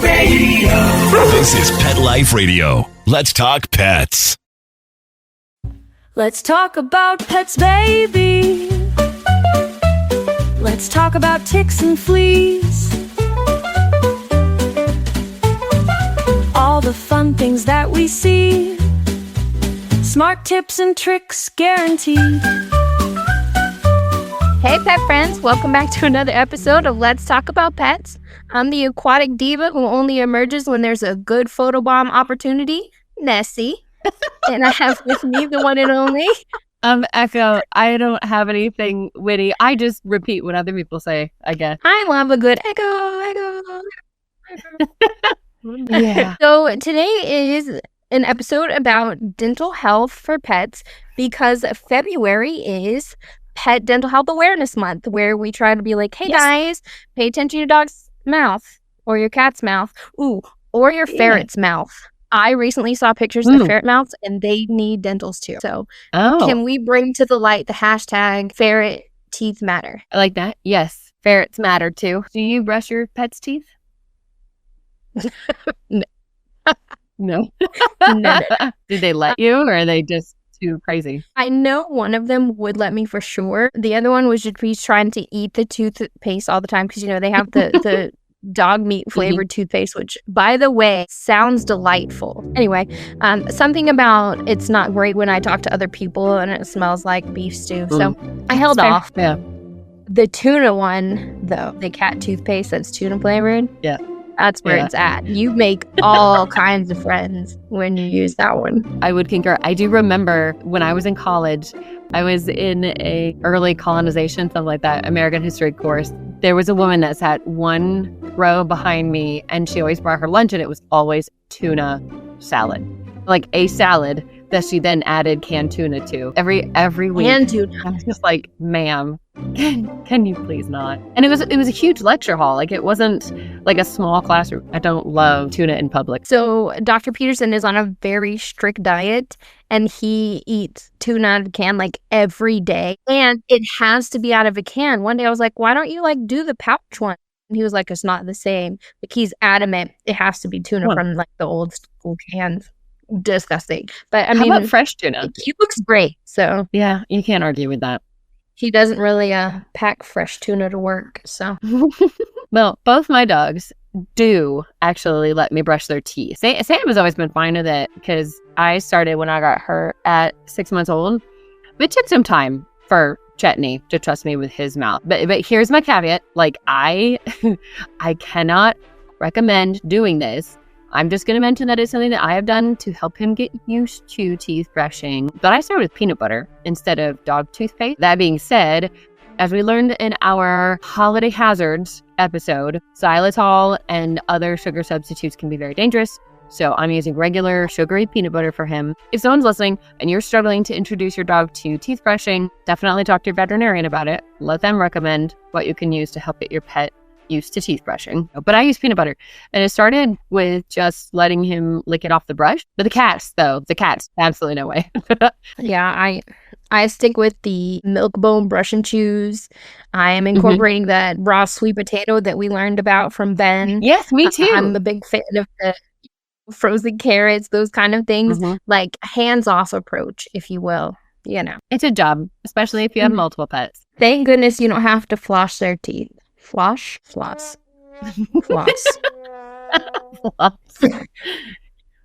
Radio. This is Pet Life Radio. Let's talk pets. Let's talk about pets, baby. Let's talk about ticks and fleas. All the fun things that we see. Smart tips and tricks guaranteed. Hey pet friends, welcome back to another episode of Let's Talk About Pets. I'm the aquatic diva who only emerges when there's a good photobomb opportunity, Nessie. And I have with me the one and only... Echo, I don't have anything witty. I just repeat what other people say, I guess. I love a good echo. Yeah. So today is an episode about dental health for pets because February is Pet Dental Health Awareness Month, where we try to be like, hey guys, pay attention to your dog's mouth or your cat's mouth, or your ferret's mouth. I recently saw pictures of ferret mouths and they need dentals too. So can we bring to the light the hashtag ferret teeth matter? I like that. Yes. Ferrets matter too. Do you brush your pet's teeth? No. No. No. Did they let you or are they just too crazy? I know one of them would let me for sure. The other one was just he's trying to eat the toothpaste all the time because, you know, they have the dog meat flavored toothpaste, which, by the way, sounds delightful. Anyway, something about it's not great when I talk to other people and it smells like beef stew. So I held off. Yeah. The tuna one, though, the cat toothpaste that's tuna flavored. Yeah. That's where it's at. You make all kinds of friends when you use that one. I would concur. I do remember when I was in college, I was in a early colonization, something like that, American history course. There was a woman that sat one row behind me and she always brought her lunch and it was always tuna salad. Like a salad that she then added canned tuna to every week. Canned tuna. I was just like, ma'am, can you please not? And it was a huge lecture hall. Like it wasn't like a small classroom. I don't love tuna in public. So Dr. Peterson is on a very strict diet and he eats tuna out of a can like every day. And it has to be out of a can. One day I was like, why don't you like do the pouch one? And he was like, it's not the same. Like he's adamant it has to be tuna from like the old school cans. Disgusting. But I mean, how about fresh tuna? He looks great. So yeah, you can't argue with that. He doesn't really pack fresh tuna to work. So well, both my dogs do actually let me brush their teeth. Sam has always been fine with it because I started when I got her at 6 months old. It took some time for Chetney to trust me with his mouth. But here's my caveat. Like I cannot recommend doing this. I'm just going to mention that it's something that I have done to help him get used to teeth brushing. But I started with peanut butter instead of dog toothpaste. That being said, as we learned in our holiday hazards episode, xylitol and other sugar substitutes can be very dangerous. So I'm using regular sugary peanut butter for him. If someone's listening and you're struggling to introduce your dog to teeth brushing, definitely talk to your veterinarian about it. Let them recommend what you can use to help get your pet used to teeth brushing. But I use peanut butter. And it started with just letting him lick it off the brush. But the cats, absolutely no way. Yeah, I stick with the milk bone brush and chews. I am incorporating that raw sweet potato that we learned about from Ben. Yes, me too. I'm a big fan of the frozen carrots, those kind of things. Like hands-off approach, if you will. You know. It's a job, especially if you have multiple pets. Thank goodness you don't have to floss their teeth. Floss.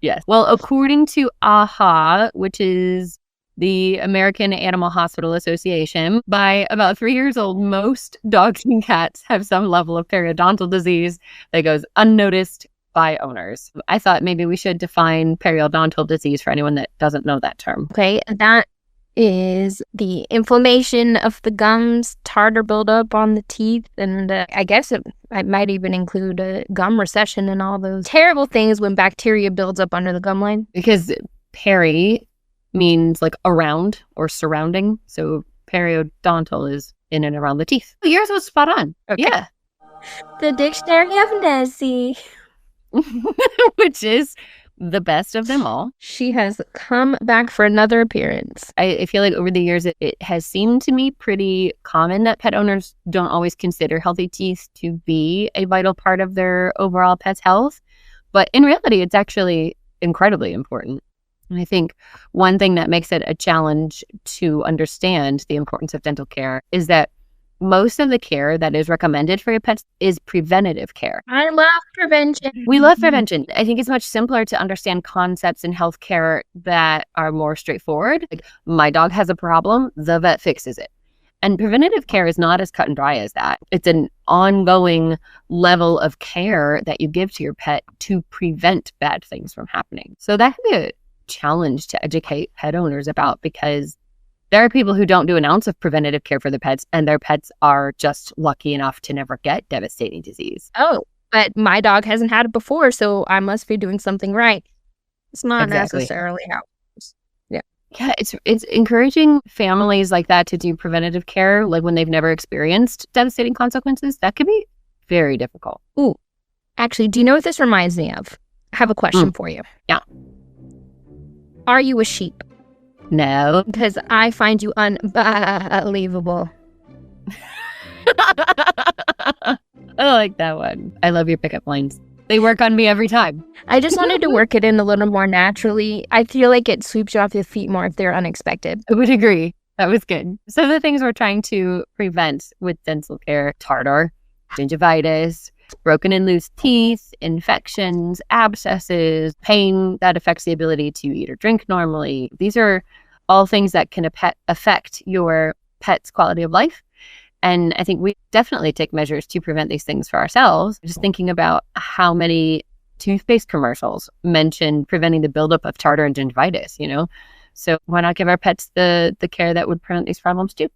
Yes. Well, according to AHA, which is the American Animal Hospital Association, by about 3 years old, most dogs and cats have some level of periodontal disease that goes unnoticed by owners. I thought maybe we should define periodontal disease for anyone that doesn't know that term. Okay, that is the inflammation of the gums, tartar buildup on the teeth, and I guess it might even include a gum recession and all those terrible things when bacteria builds up under the gum line. Because peri means like around or surrounding, so periodontal is in and around the teeth. Yours was spot on. Okay. Yeah. The Dictionary of Nessie. Which is the best of them all. She has come back for another appearance. I feel like over the years, it has seemed to me pretty common that pet owners don't always consider healthy teeth to be a vital part of their overall pet's health. But in reality, it's actually incredibly important. And I think one thing that makes it a challenge to understand the importance of dental care is that most of the care that is recommended for your pets is preventative care. I love prevention. We love prevention. I think it's much simpler to understand concepts in healthcare that are more straightforward. Like, my dog has a problem, the vet fixes it. And preventative care is not as cut and dry as that. It's an ongoing level of care that you give to your pet to prevent bad things from happening. So that can be a challenge to educate pet owners about, because there are people who don't do an ounce of preventative care for their pets, and their pets are just lucky enough to never get devastating disease. Oh, but my dog hasn't had it before, so I must be doing something right. It's not necessarily how it is. Yeah, it's encouraging families like that to do preventative care, like when they've never experienced devastating consequences. That can be very difficult. Ooh, actually, do you know what this reminds me of? I have a question for you. Yeah. Are you a sheep? No. Because I find you unbelievable. I like that one. I love your pickup lines. They work on me every time. I just wanted to work it in a little more naturally. I feel like it sweeps you off your feet more if they're unexpected. I would agree. That was good. Some of the things we're trying to prevent with dental care: tartar, gingivitis, broken and loose teeth, infections, abscesses, pain that affects the ability to eat or drink normally. These are all things that can affect your pet's quality of life. And I think we definitely take measures to prevent these things for ourselves. Just thinking about how many toothpaste commercials mention preventing the buildup of tartar and gingivitis, you know? So why not give our pets the care that would prevent these problems too?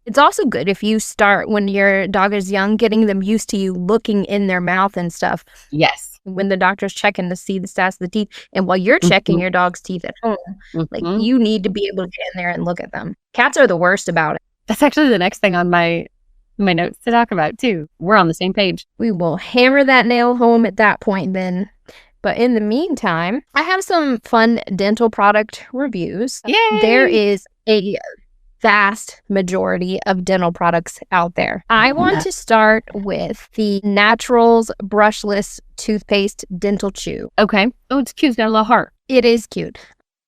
It's also good if you start when your dog is young, getting them used to you looking in their mouth and stuff. Yes. When the doctor's checking to see the status of the teeth, and while you're checking your dog's teeth at home, like, you need to be able to get in there and look at them. Cats are the worst about it. That's actually the next thing on my notes to talk about too. We're on the same page. We will hammer that nail home at that point then. But in the meantime, I have some fun dental product reviews. Yay! There is a vast majority of dental products out there. I want to start with the Naturals Brushless Toothpaste Dental Chew. Okay. Oh, it's cute. It's got a little heart. It is cute.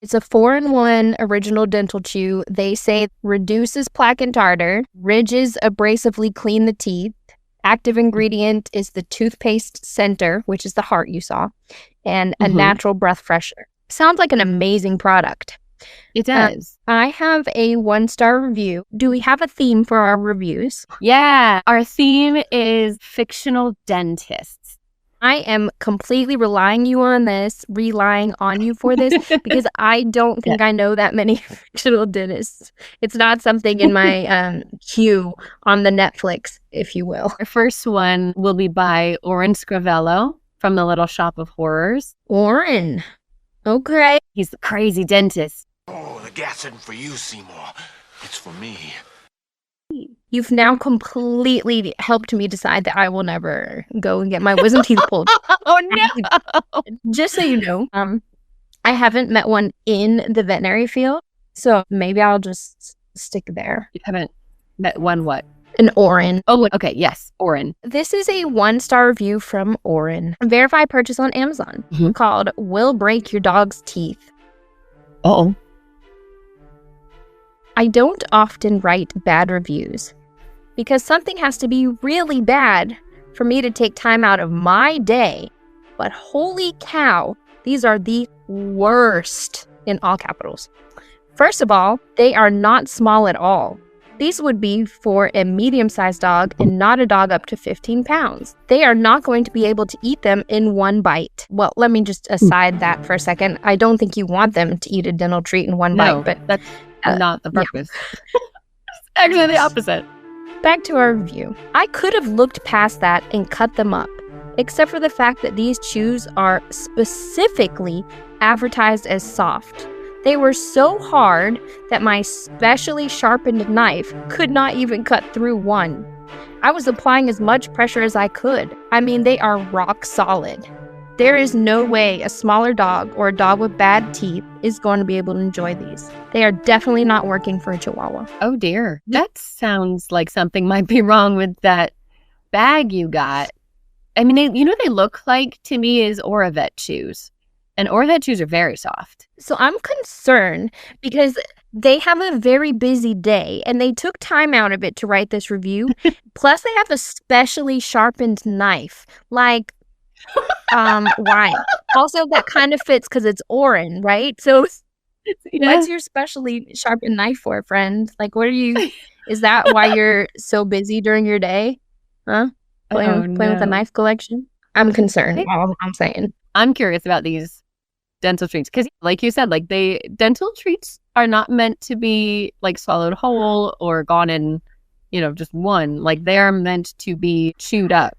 It's a 4-in-1 original dental chew. They say reduces plaque and tartar, ridges abrasively clean the teeth. Active ingredient is the toothpaste center, which is the heart you saw, and a natural breath freshener. Sounds like an amazing product. It does. I have a 1-star review. Do we have a theme for our reviews? Yeah. Our theme is fictional dentists. I am completely relying on you for this because I don't think I know that many fictional dentists. It's not something in my queue on the Netflix, if you will. Our first one will be by Oren Scrivello from the Little Shop of Horrors. Oren. Okay. He's the crazy dentist. Oh, the gas isn't for you, Seymour. It's for me. You've now completely helped me decide that I will never go and get my wisdom teeth pulled. Oh, no. Just so you know, I haven't met one in the veterinary field, so maybe I'll just stick there. You haven't met one what? An Oren. Oh, okay. Yes. Oren. This is a 1-star review from Oren. Verified purchase on Amazon called Will Break Your Dog's Teeth. Uh-oh. I don't often write bad reviews because something has to be really bad for me to take time out of my day. But holy cow, these are the worst in all capitals. First of all, they are not small at all. These would be for a medium-sized dog and not a dog up to 15 pounds. They are not going to be able to eat them in one bite. Well, let me just aside that for a second. I don't think you want them to eat a dental treat in one bite, but that's not the purpose. Yeah. Actually, the opposite. Back to our review. I could have looked past that and cut them up, except for the fact that these chews are specifically advertised as soft. They were so hard that my specially sharpened knife could not even cut through one. I was applying as much pressure as I could. I mean, they are rock solid. There is no way a smaller dog or a dog with bad teeth is going to be able to enjoy these. They are definitely not working for a Chihuahua. Oh dear. That sounds like something might be wrong with that bag you got. I mean, they look like to me is Oravet shoes. And Oravet shoes are very soft. So I'm concerned because they have a very busy day and they took time out of it to write this review. Plus, they have a specially sharpened knife. Like, why? Also, that kind of fits because it's Orin, right? So what's your specially sharpened knife for, friend? Like, is that why you're so busy during your day? Huh? Playing with a knife collection? I'm concerned. All I'm saying. I'm curious about these dental treats because, like you said, like dental treats are not meant to be like swallowed whole or gone in, just one. Like they are meant to be chewed up.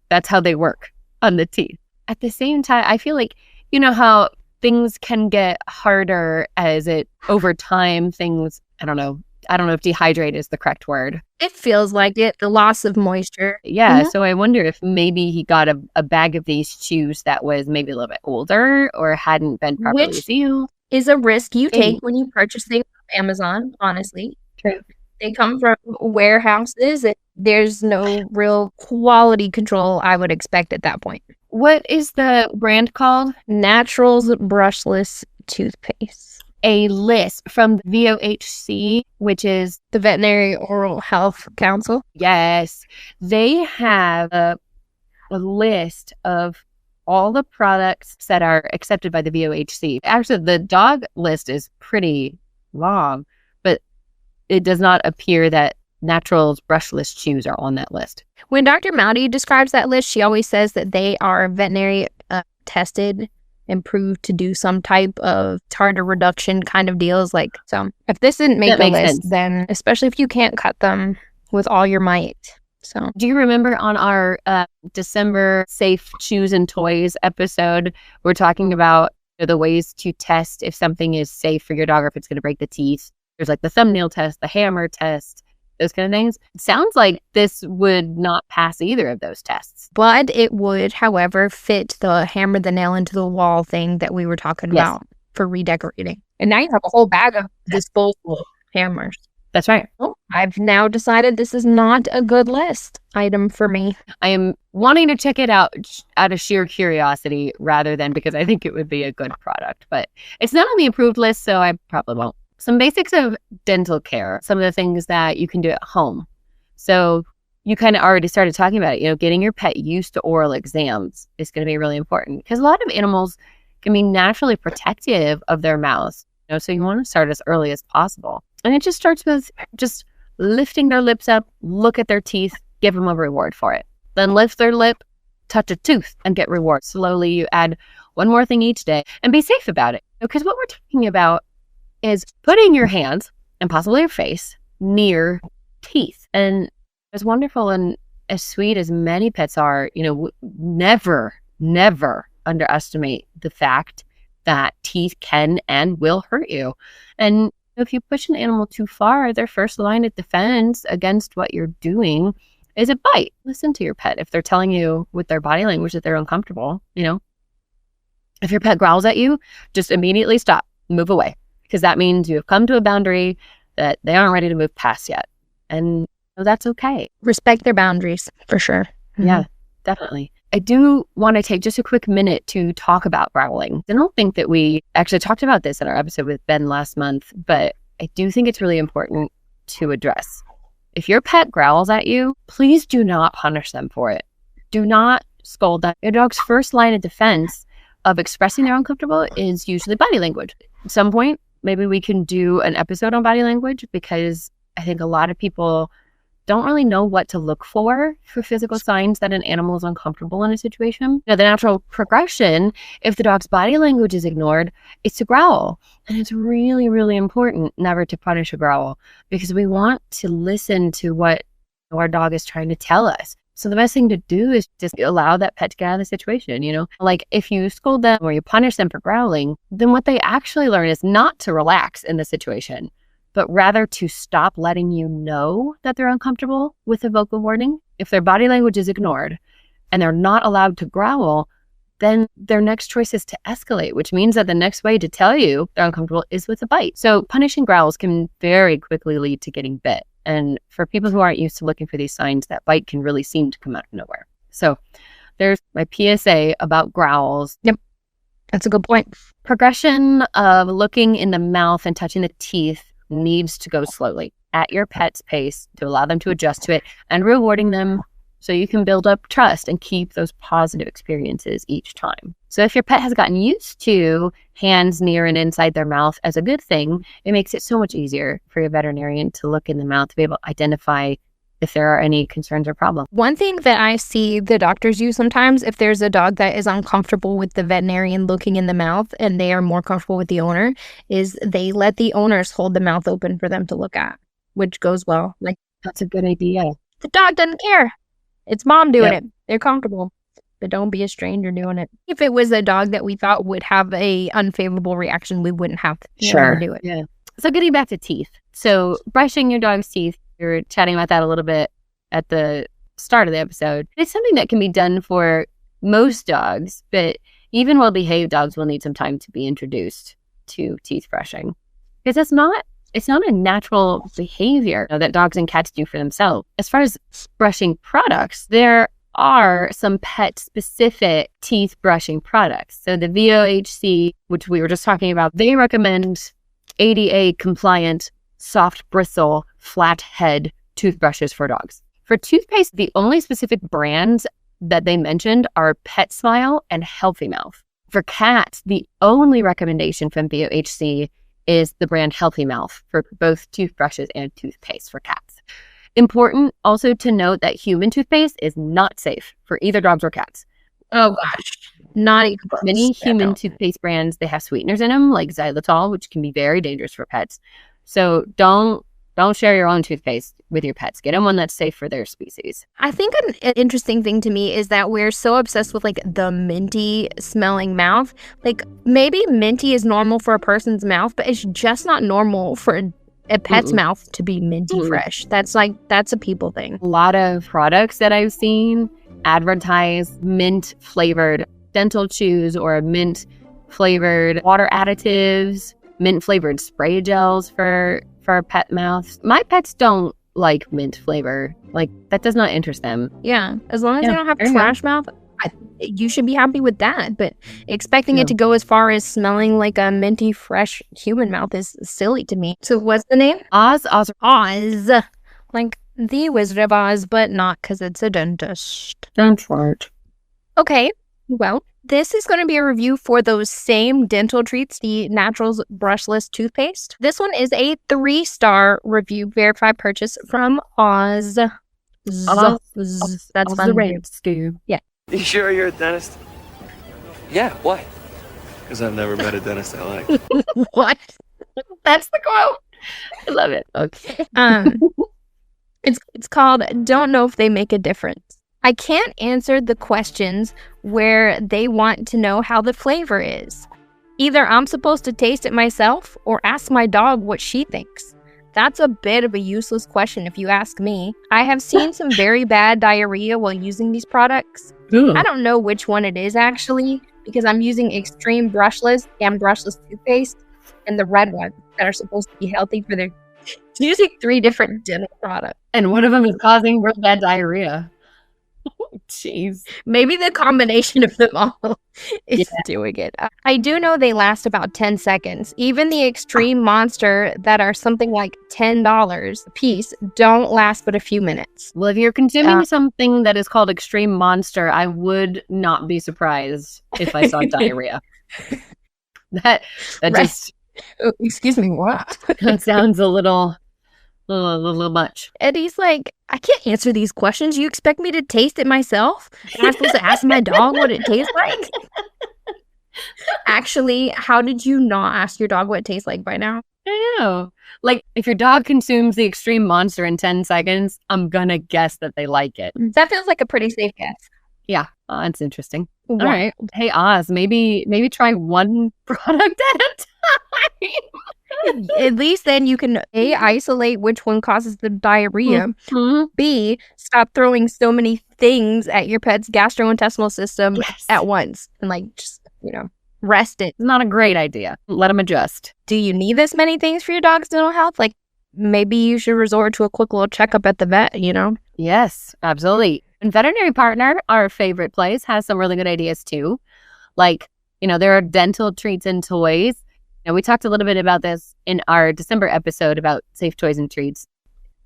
That's how they work on the teeth. At the same time, I feel like how things can get harder as over time. Things I don't know if dehydrate is the correct word. It feels like it, the loss of moisture. Yeah, so I wonder if maybe he got a bag of these chews that was maybe a little bit older or hadn't been properly sealed. Is a risk you take when you purchase things on Amazon, honestly. True. They come from warehouses and there's no real quality control I would expect at that point. What is the brand called? Naturals Brushless Toothpaste. A list from the VOHC, which is the Veterinary Oral Health Council. Yes. They have a list of all the products that are accepted by the VOHC. Actually, the dog list is pretty long, but it does not appear that Naturals Brushless chews are on that list. When Dr. Mowdy describes that list, she always says that they are veterinary tested and proved to do some type of tartar reduction kind of deals. So if this didn't make the list, then especially if you can't cut them with all your might. So do you remember on our December Safe Chews and Toys episode, we're talking about the ways to test if something is safe for your dog or if it's going to break the teeth. There's like the thumbnail test, the hammer test, those kind of things. It sounds like this would not pass either of those tests. But it would, however, fit the hammer the nail into the wall thing that we were talking about for redecorating. And now you have a whole bag of disposable hammers. That's right. Oh, I've now decided this is not a good list item for me. I am wanting to check it out of sheer curiosity rather than because I think it would be a good product. But it's not on the approved list, so I probably won't. Some basics of dental care, some of the things that you can do at home. So you kind of already started talking about it, getting your pet used to oral exams is going to be really important because a lot of animals can be naturally protective of their mouths, so you want to start as early as possible. And it just starts with just lifting their lips up, look at their teeth, give them a reward for it. Then lift their lip, touch a tooth, and get rewards. Slowly you add one more thing each day and be safe about it. Because what we're talking about is putting your hands and possibly your face near teeth. And as wonderful and as sweet as many pets are, never underestimate the fact that teeth can and will hurt you. And if you push an animal too far, their first line of defense against what you're doing is a bite. Listen to your pet. If they're telling you with their body language that they're uncomfortable, if your pet growls at you, just immediately stop, move away. Because that means you have come to a boundary that they aren't ready to move past yet. And that's okay. Respect their boundaries, for sure. Mm-hmm. Yeah, definitely. I do want to take just a quick minute to talk about growling. I don't think that we actually talked about this in our episode with Ben last month, but I do think it's really important to address. If your pet growls at you, please do not punish them for it. Do not scold them. Your dog's first line of defense of expressing they're uncomfortable is usually body language. At some point, maybe we can do an episode on body language because I think a lot of people don't really know what to look for physical signs that an animal is uncomfortable in a situation. The natural progression, if the dog's body language is ignored, is to growl. And it's really, really important never to punish a growl because we want to listen to what our dog is trying to tell us. So the best thing to do is just allow that pet to get out of the situation, Like if you scold them or you punish them for growling, then what they actually learn is not to relax in the situation, but rather to stop letting you know that they're uncomfortable with a vocal warning. If their body language is ignored and they're not allowed to growl, then their next choice is to escalate, which means that the next way to tell you they're uncomfortable is with a bite. So punishing growls can very quickly lead to getting bit. And for people who aren't used to looking for these signs, that bite can really seem to come out of nowhere. So there's my PSA about growls. Yep. That's a good point. Progression of looking in the mouth and touching the teeth needs to go slowly at your pet's pace to allow them to adjust to it, and rewarding them so you can build up trust and keep those positive experiences each time. So if your pet has gotten used to hands near and inside their mouth as a good thing, it makes it so much easier for your veterinarian to look in the mouth to be able to identify if there are any concerns or problems. One thing that I see the doctors use sometimes, if there's a dog that is uncomfortable with the veterinarian looking in the mouth and they are more comfortable with the owner, is they let the owners hold the mouth open for them to look at, which goes well. Like, That's a good idea. the dog doesn't care. It's mom doing Yep. it. They're comfortable. But don't be a stranger doing it. If it was a dog that we thought would have a unfavorable reaction, we wouldn't have to do it. Yeah. So getting back to teeth. So brushing your dog's teeth, we were chatting about that a little bit at the start of the episode. It's something that can be done for most dogs, but even well-behaved dogs will need some time to be introduced to teeth brushing. Because it's not a natural behavior that dogs and cats do for themselves. As far as brushing products, there are some pet-specific teeth brushing products. So the VOHC, which we were just talking about, they recommend ADA-compliant, soft bristle, flat head toothbrushes for dogs. For toothpaste, the only specific brands that they mentioned are Pet Smile and Healthy Mouth. For cats, the only recommendation from VOHC is the brand Healthy Mouth for both toothbrushes and toothpaste for cats. Important also to note that human toothpaste is not safe for either dogs or cats. Oh, gosh. Not even close. Many human toothpaste brands, they have sweeteners in them, like xylitol, which can be very dangerous for pets. So don't share your own toothpaste with your pets. Get them one that's safe for their species. I think an interesting thing to me is that we're so obsessed with like the minty smelling mouth. Like maybe minty is normal for a person's mouth, but it's just not normal for a pet's mouth to be minty fresh. That's a people thing. A lot of products that I've seen advertise mint flavored dental chews or mint flavored water additives, mint flavored spray gels for pet mouths. My pets don't like mint flavor. Like, that does not interest them. Yeah, as long as they don't have trash mouth, you should be happy with that. But expecting it to go as far as smelling like a minty, fresh human mouth is silly to me. So what's the name? Oz. Oz. Like the Wizard of Oz, but not because it's a dentist. Don't fart. Okay, well, this is going to be a review for those same dental treats, the Naturals Brushless Toothpaste. This one is a 3-star review, verified purchase from Oz. That's fun. The Red Scoo. Yeah. You sure you're a dentist? Yeah, why? Because I've never met a dentist I like. What? That's the quote. I love it. Okay. It's called Don't Know If They Make a Difference. I can't answer the questions where they want to know how the flavor is. Either I'm supposed to taste it myself or ask my dog what she thinks. That's a bit of a useless question if you ask me. I have seen some very bad diarrhea while using these products. I don't know which one it is actually, because I'm using Extreme Brushless and Brushless Toothpaste and the red one that are supposed to be healthy for their... using 3 different dental products. And one of them is causing real bad diarrhea. Jeez. Maybe the combination of them all is doing it. I do know they last about 10 seconds. Even the Extreme Monster that are something like $10 a piece don't last but a few minutes. Well, if you're consuming something that is called Extreme Monster, I would not be surprised if I saw diarrhea. That just... Oh, excuse me, what? That sounds a little much. Eddie's like, I can't answer these questions. You expect me to taste it myself? Am I supposed to ask my dog what it tastes like? Actually, how did you not ask your dog what it tastes like by now? I know. Like, if your dog consumes the Extreme Monster in 10 seconds, I'm gonna guess that they like it. That feels like a pretty safe guess. Yeah, that's interesting. Wow. All right. Hey, Oz, maybe try one product at a time. At least then you can A, isolate which one causes the diarrhea. Mhm. B, stop throwing so many things at your pet's gastrointestinal system at once. And just, rest it. It's not a great idea. Let them adjust. Do you need this many things for your dog's dental health? Maybe you should resort to a quick little checkup at the vet, Yes, absolutely. And Veterinary Partner, our favorite place, has some really good ideas too. There are dental treats and toys. We talked a little bit about this in our December episode about safe toys and treats.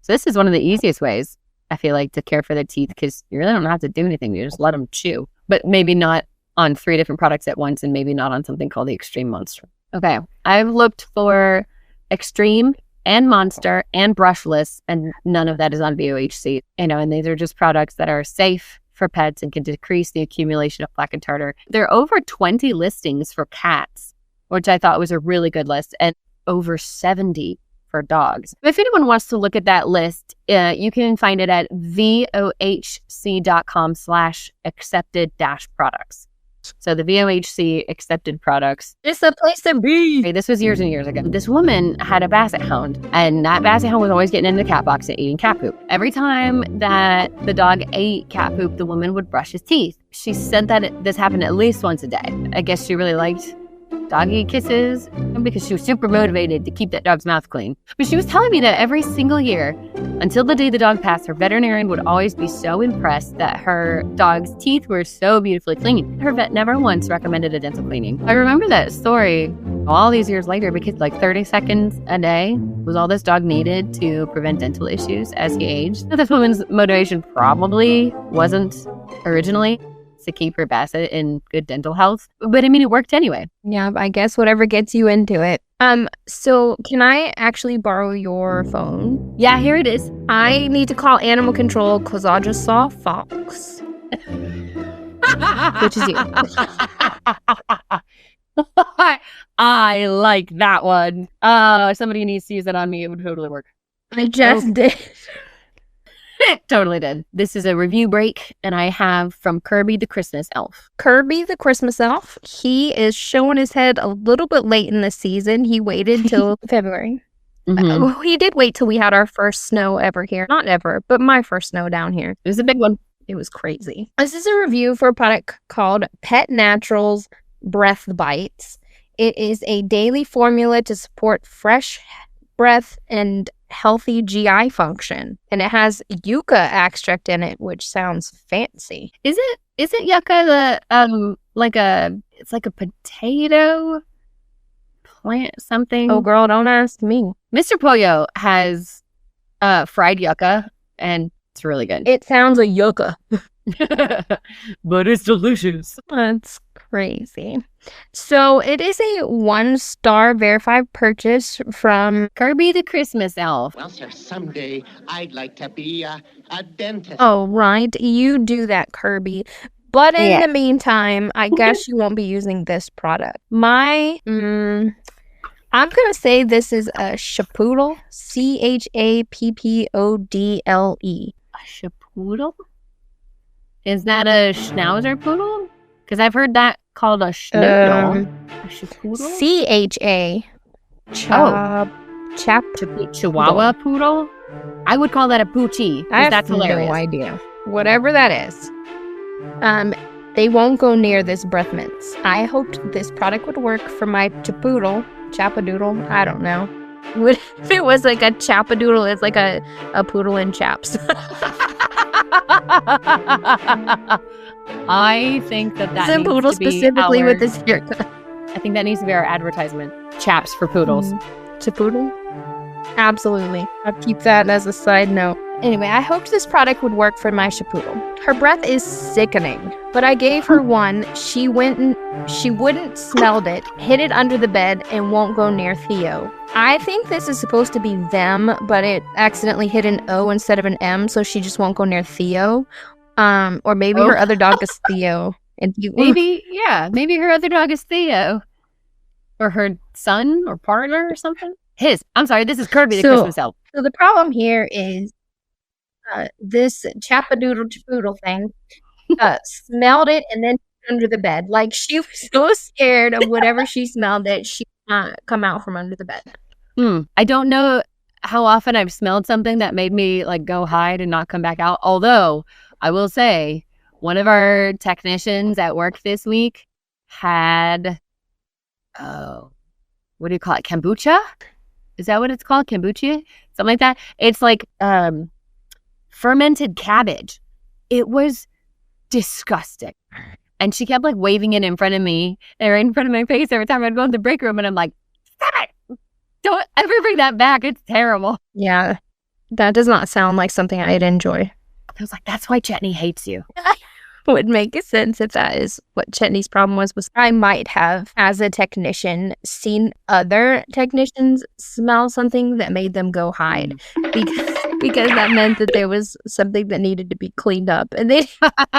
So this is one of the easiest ways, I feel like, to care for their teeth, because you really don't have to do anything. You just let them chew, but maybe not on 3 different products at once, and maybe not on something called the Extreme Monster. Okay, I've looked for Extreme and Monster and Brushless, and none of that is on VOHC. And these are just products that are safe for pets and can decrease the accumulation of plaque and tartar. There are over 20 listings for cats, which I thought was a really good list, and over 70 for dogs. If anyone wants to look at that list, you can find it at vohc.com/accepted-products. So the VOHC accepted products. It's a place to be. Okay, this was years and years ago. This woman had a basset hound, and that basset hound was always getting into the cat box and eating cat poop. Every time that the dog ate cat poop, the woman would brush his teeth. She said that this happened at least once a day. I guess she really liked doggy kisses because she was super motivated to keep that dog's mouth clean. But she was telling me that every single year, until the day the dog passed, her veterinarian would always be so impressed that her dog's teeth were so beautifully clean. Her vet never once recommended a dental cleaning. I remember that story all these years later because 30 seconds a day was all this dog needed to prevent dental issues as he aged. This woman's motivation probably wasn't originally to keep her basset in good dental health, but it worked anyway. Yeah, I guess whatever gets you into it. So can I actually borrow your phone? Yeah, here it is. I need to call animal control because I just saw Fox. Which is you. I like that one. Somebody needs to use that on me. It would totally work. I just did. It totally did. This is a review break, and I have from Kirby the Christmas Elf. Kirby the Christmas Elf. He is showing his head a little bit late in the season. He waited till February. Mm-hmm. He did wait till we had our first snow ever here. Not ever, but my first snow down here. It was a big one. It was crazy. This is a review for a product called Pet Naturals Breath Bites. It is a daily formula to support fresh breath and healthy GI function, and it has yucca extract in it, which sounds fancy. Isn't yucca it's like a potato plant something? Oh girl, don't ask me. Mr. Pollo has fried yucca, and it's really good. It sounds like yucca. But it's delicious. That's crazy. So it is a 1-star verified purchase from Kirby the Christmas Elf. Well, sir, someday I'd like to be a dentist. Oh, right. You do that, Kirby. But in the meantime, I guess you won't be using this product. I'm going to say this is a Shapoodle. CHAPPODLE. A Shapoodle? Is that a Schnauzer poodle? Because I've heard that called a Schnoodle. A Shapoodle? Chihuahua poodle? I would call that a Poochie. That's hilarious. No idea. Whatever that is. They won't go near this breath mints. I hoped this product would work for my Chapadoodle. I don't know. If it was like a Chapadoodle, it's like a poodle in chaps. I think that it's a poodle specifically with this haircut. I think that needs to be our advertisement. Chaps for poodles. Chapoodle? Absolutely. I'll keep that as a side note. Anyway, I hoped this product would work for my Shapoodle. Her breath is sickening, but I gave her one. She wouldn't smelled it, hid it under the bed, and won't go near Theo. I think this is supposed to be them, but it accidentally hit an O instead of an M, so she just won't go near Theo. Or maybe her other dog is Theo. And maybe her other dog is Theo. Or her son or partner or something. I'm sorry, this is Kirby the Christmas Elf. So the problem here is this Chapadoodle thing smelled it and then under the bed. Like, she was so scared of whatever she smelled that she come out from under the bed. I don't know how often I've smelled something that made me like go hide and not come back out. Although I will say one of our technicians at work this week had, what do you call it? Kombucha? Is that what it's called? Kombucha? Something like that. It's like fermented cabbage. It was disgusting. And she kept like waving it in front of me and right in front of my face every time I'd go in the break room. And I'm like, stop it. Don't ever bring that back. It's terrible. Yeah. That does not sound like something I'd enjoy. I was like, that's why Chetney hates you. Would make sense if that is what Chetney's problem was I might have, as a technician, seen other technicians smell something that made them go hide because that meant that there was something that needed to be cleaned up and they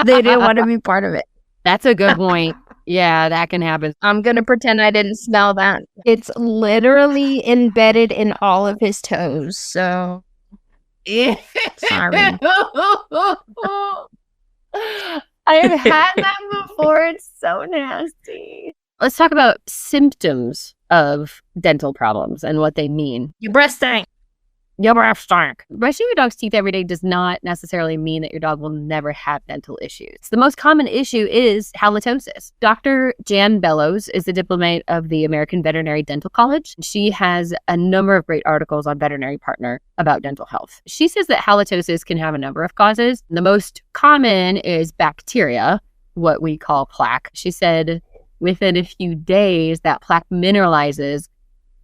didn't want to be part of it. That's a good point. Yeah, that can happen. I'm going to pretend I didn't smell that. It's literally embedded in all of his toes, so sorry. I've had that before. It's so nasty. Let's talk about symptoms of dental problems and what they mean. Your breath stank. Your breath stank. Brushing your dog's teeth every day does not necessarily mean that your dog will never have dental issues. The most common issue is halitosis. Dr. Jan Bellows is the diplomat of the American Veterinary Dental College. She has a number of great articles on Veterinary Partner about dental health. She says that halitosis can have a number of causes. The most common is bacteria, what we call plaque. She said within a few days that plaque mineralizes,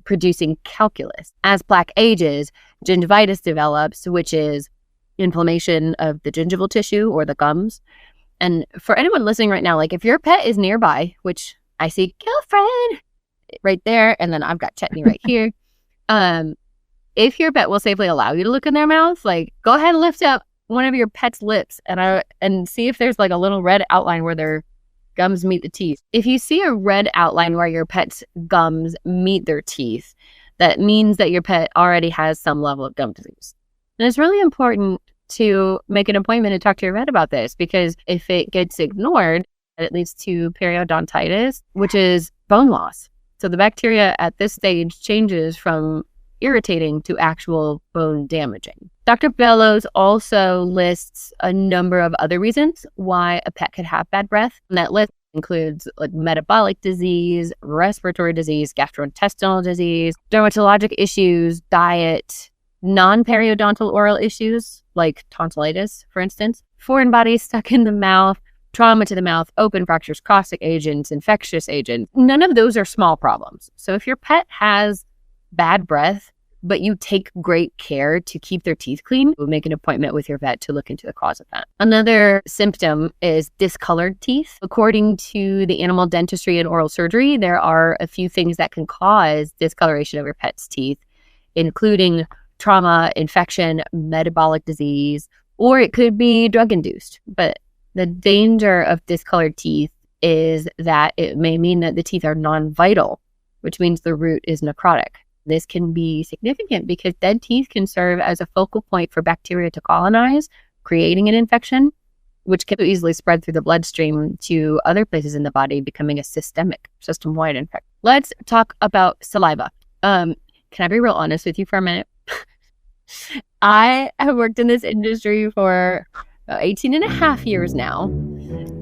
producing calculus. As plaque ages, gingivitis develops, which is inflammation of the gingival tissue or the gums. And for anyone listening right now, like if your pet is nearby, which I see girlfriend right there, and then I've got Chetney right here. If your pet will safely allow you to look in their mouth, like go ahead and lift up one of your pet's lips and see if there's like a little red outline where their gums meet the teeth. If you see a red outline where your pet's gums meet their teeth, that means that your pet already has some level of gum disease. And it's really important to make an appointment and talk to your vet about this, because if it gets ignored, it leads to periodontitis, which is bone loss. So the bacteria at this stage changes from irritating to actual bone damaging. Dr. Bellows also lists a number of other reasons why a pet could have bad breath. And that list includes like metabolic disease, respiratory disease, gastrointestinal disease, dermatologic issues, diet, non-periodontal oral issues like tonsillitis, for instance, foreign bodies stuck in the mouth, trauma to the mouth, open fractures, caustic agents, infectious agents. None of those are small problems. So if your pet has bad breath, but you take great care to keep their teeth clean, we'll make an appointment with your vet to look into the cause of that. Another symptom is discolored teeth. According to the Animal Dentistry and Oral Surgery, there are a few things that can cause discoloration of your pet's teeth, including trauma, infection, metabolic disease, or it could be drug-induced. But the danger of discolored teeth is that it may mean that the teeth are non-vital, which means the root is necrotic. This can be significant because dead teeth can serve as a focal point for bacteria to colonize, creating an infection, which can easily spread through the bloodstream to other places in the body, becoming a system-wide infection. Let's talk about saliva. Can I be real honest with you for a minute? I have worked in this industry for 18 and a half years now.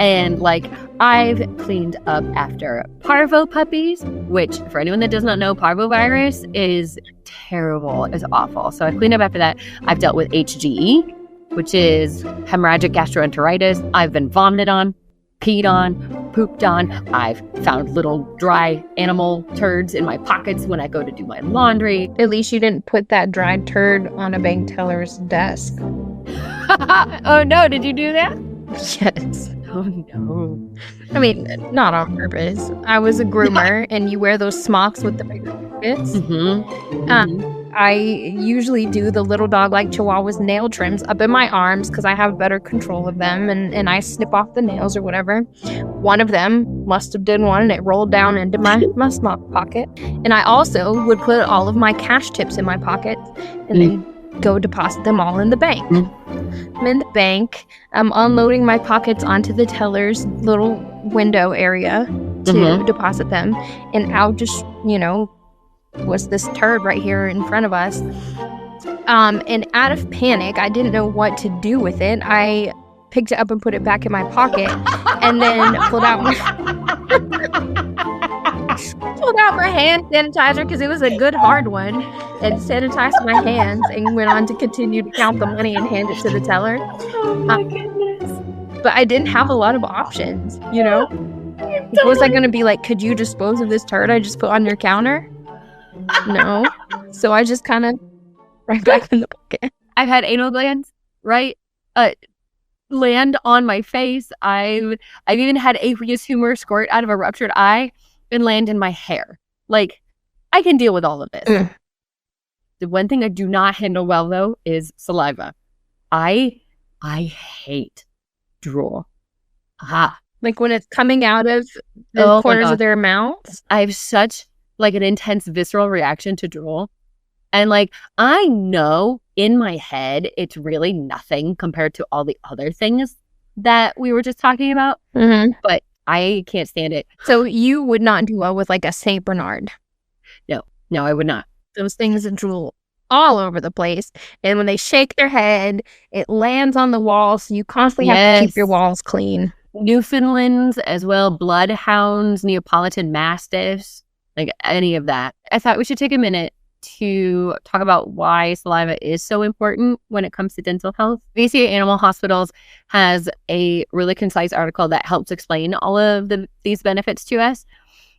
And like I've cleaned up after parvo puppies, which for anyone that does not know, parvovirus is terrible. It's awful. So I've cleaned up after that. I've dealt with HGE, which is hemorrhagic gastroenteritis. I've been vomited on, peed on, pooped on. I've found little dry animal turds in my pockets when I go to do my laundry. At least you didn't put that dried turd on a bank teller's desk. Oh no, did you do that? Yes. Oh no. I mean, not on purpose. I was a groomer and you wear those smocks with the bigger bits. I usually do the little dog like Chihuahua's nail trims up in my arms because I have better control of them, and I snip off the nails or whatever. One of them must have done one and it rolled down into my smock pocket. And I also would put all of my cash tips in my pocket and then go deposit them all in the bank. I'm in the bank. I'm unloading my pockets onto the teller's little window area to deposit them. And I'll just, was this turd right here in front of us. And out of panic, I didn't know what to do with it. I picked it up and put it back in my pocket, and then pulled out my hand sanitizer because it was a good hard one, and sanitized my hands, and went on to continue to count the money and hand it to the teller. Oh my goodness. But I didn't have a lot of options, you know? Was I going to be like, could you dispose of this turd I just put on your counter? No. So I just kind of right back in the pocket. I've had anal glands, right? Land on my face. I've even had aqueous humor squirt out of a ruptured eye and land in my hair. Like, I can deal with all of this. The one thing I do not handle well, though, is saliva. I hate drool. Like when it's coming out of the corners of their mouths. I have such like an intense visceral reaction to drool. And like, I know in my head, it's really nothing compared to all the other things that we were just talking about. Mm-hmm. But I can't stand it. So you would not do well with like a Saint Bernard. No, I would not. Those things drool all over the place. And when they shake their head, it lands on the wall. So you constantly have to keep your walls clean. Newfoundlands as well, bloodhounds, Neapolitan mastiffs, like any of that. I thought we should take a minute to talk about why saliva is so important when it comes to dental health. VCA Animal Hospitals has a really concise article that helps explain all of these benefits to us.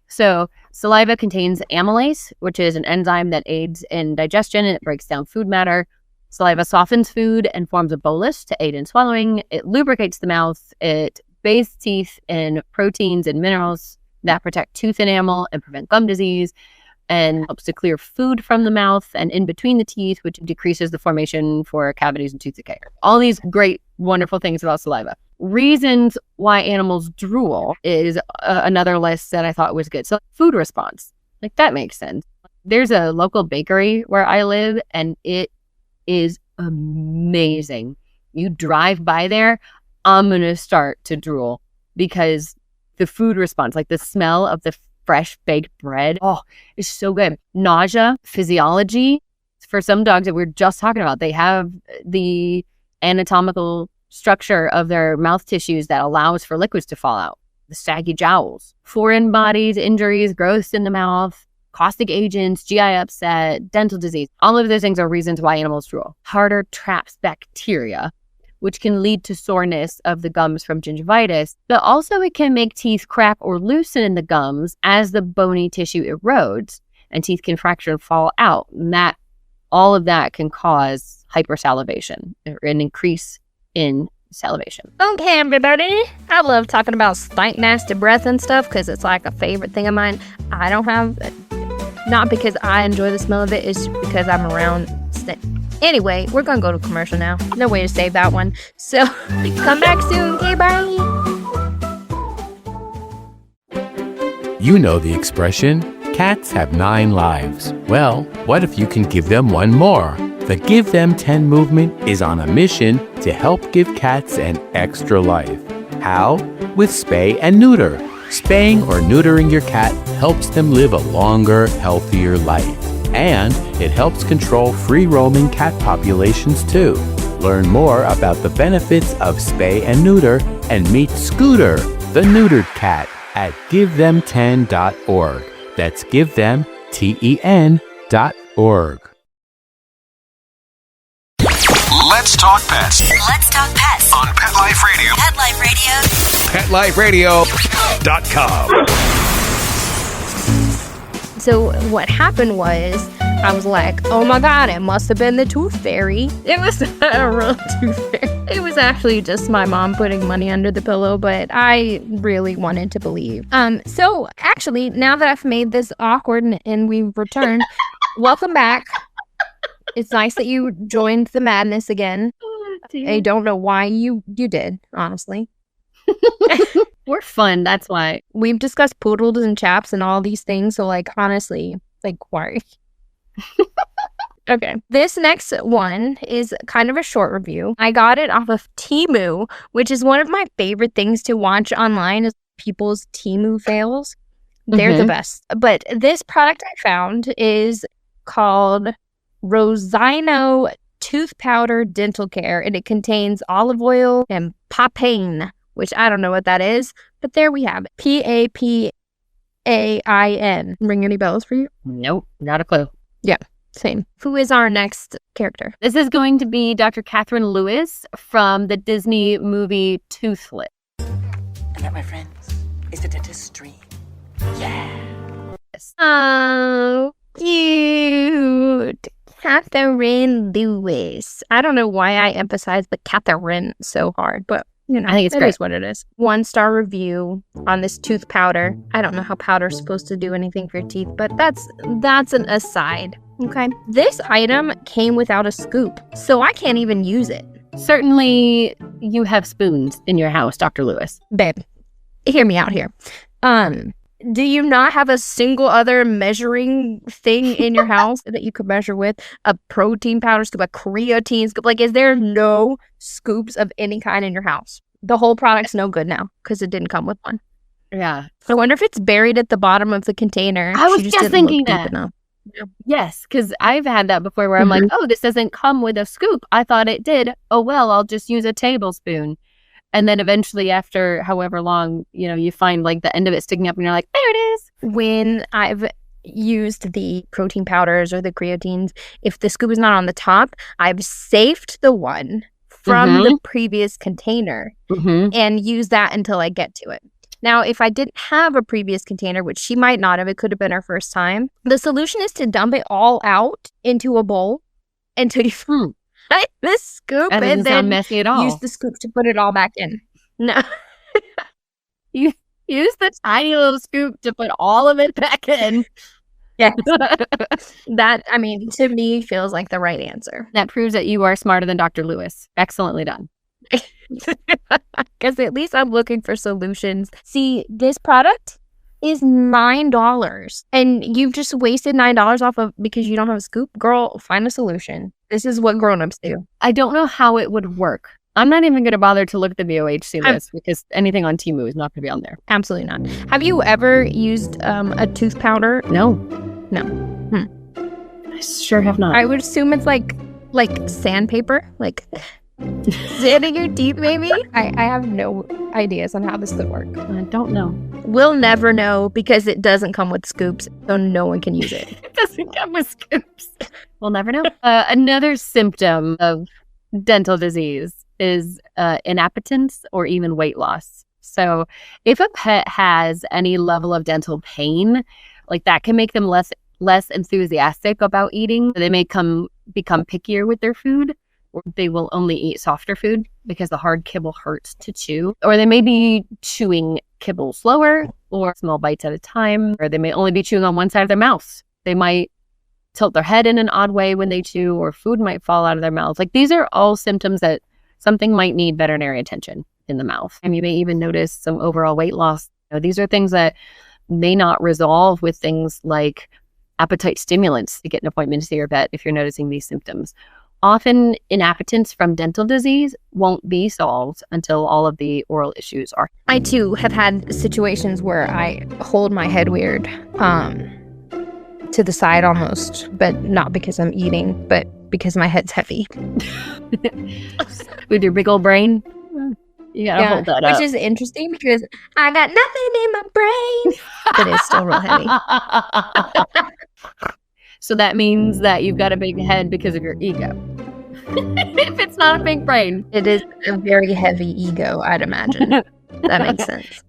So saliva contains amylase, which is an enzyme that aids in digestion and it breaks down food matter. Saliva softens food and forms a bolus to aid in swallowing. It lubricates the mouth. It bathes teeth in proteins and minerals that protect tooth enamel and prevent gum disease, and helps to clear food from the mouth and in between the teeth, which decreases the formation for cavities and tooth decay. All these great, wonderful things about saliva. Reasons why animals drool is another list that I thought was good. So food response, like that makes sense. There's a local bakery where I live and it is amazing. You drive by there, I'm going to start to drool because the food response, like the smell of the fresh baked bread, it's so good. Nausea, physiology. For some dogs that we were just talking about, they have the anatomical structure of their mouth tissues that allows for liquids to fall out. The saggy jowls, foreign bodies, injuries, growths in the mouth, caustic agents, GI upset, dental disease. All of those things are reasons why animals drool. Tartar traps bacteria, which can lead to soreness of the gums from gingivitis, but also it can make teeth crack or loosen in the gums as the bony tissue erodes, and teeth can fracture and fall out. And all of that can cause hypersalivation, or an increase in salivation. Okay, everybody. I love talking about stank, nasty breath and stuff because it's like a favorite thing of mine. I don't have, not because I enjoy the smell of it, it's because I'm around stank. Anyway, we're going to go to commercial now. No way to save that one. So, come back soon. Okay, bye. You know the expression, cats have 9 lives. Well, what if you can give them one more? The Give Them 10 movement is on a mission to help give cats an extra life. How? With spay and neuter. Spaying or neutering your cat helps them live a longer, healthier life. And it helps control free-roaming cat populations too. Learn more about the benefits of spay and neuter and meet Scooter, the neutered cat, at givethem10.org. That's givethem10.org. Let's talk pets. Let's talk pets On Pet Life Radio. Pet Life Radio. PetLifeRadio.com. So what happened was, I was like, oh my God, it must have been the tooth fairy. It was a real tooth fairy. It was actually just my mom putting money under the pillow, but I really wanted to believe. So actually, now that I've made this awkward and we've returned, welcome back. It's nice that you joined the madness again. I don't know why you did, honestly. We're fun, that's why. We've discussed poodles and chaps and all these things, so like honestly, like why? Okay, this next one is kind of a short review. I got it off of Temu, which is one of my favorite things to watch online is people's Temu fails. They're the best. But this product I found is called Rosino Tooth Powder Dental Care, and it contains olive oil and papain, which I don't know what that is, but there we have it. Papain. Ring any bells for you? Nope, not a clue. Yeah, same. Who is our next character? This is going to be Dr. Catherine Lewis from the Disney movie Toothless. And that, my friends, is the dentist's dream. Oh, cute. Catherine Lewis. I don't know why I emphasize the Catherine so hard, but you know, I think it's it great. is what it is. 1-star review on this tooth powder. I don't know how powder's supposed to do anything for your teeth, but that's an aside. Okay. This item came without a scoop, so I can't even use it. Certainly, you have spoons in your house, Dr. Lewis. Babe, hear me out here. Do you not have a single other measuring thing in your house that you could measure with? A protein powder scoop, a creatine scoop? Like, is there no scoops of any kind in your house? The whole product's no good now because it didn't come with one. Yeah. I wonder if it's buried at the bottom of the container. I was She just didn't thinking look deep that. enough. Yes, because I've had that before where I'm like, oh, this doesn't come with a scoop. I thought it did. Oh, well, I'll just use a tablespoon. And then eventually after however long, you know, you find like the end of it sticking up and you're like, there it is. When I've used the protein powders or the creatines, if the scoop is not on the top, I've saved the one from the previous container and use that until I get to it. Now, if I didn't have a previous container, which she might not have, it could have been her first time, the solution is to dump it all out into a bowl until you the scoop That doesn't and sound then messy at all. use the scoop to put it all back in. No. You use the tiny little scoop to put all of it back in. Yes. That, I mean, to me, feels like the right answer. That proves that you are smarter than Dr. Lewis. Excellently done. Because at least I'm looking for solutions. See, this product is $9 and you've just wasted $9 off of because you don't have a scoop. Girl, find a solution. This is what grown-ups do. I don't know how it would work. I'm not even going to bother to look at the VOHC list because anything on Temu is not going to be on there. Absolutely not. Have you ever used a tooth powder? No. I sure have not. I would assume it's like sandpaper, like sanding your teeth maybe. I have no ideas on how this could work. I don't know. We'll never know because it doesn't come with scoops, so no one can use it. It doesn't come with scoops. We'll never know. Another symptom of dental disease is inappetence or even weight loss. So if a pet has any level of dental pain, like that can make them less enthusiastic about eating. They may become pickier with their food, or they will only eat softer food because the hard kibble hurts to chew. Or they may be chewing kibble slower or small bites at a time, or they may only be chewing on one side of their mouth. They might tilt their head in an odd way when they chew, or food might fall out of their mouth. Like, these are all symptoms that something might need veterinary attention in the mouth. And you may even notice some overall weight loss. You know, these are things that may not resolve with things like appetite stimulants to get an appointment to see your vet if you're noticing these symptoms. Often, inappetence from dental disease won't be solved until all of the oral issues are. I, too, have had situations where I hold my head weird, to the side almost, but not because I'm eating, but because my head's heavy. With your big old brain? You gotta hold that up. Which is interesting because I got nothing in my brain, but it's still real heavy. So that means that you've got a big head because of your ego. If it's not a big brain. It is a very heavy ego, I'd imagine. That makes sense.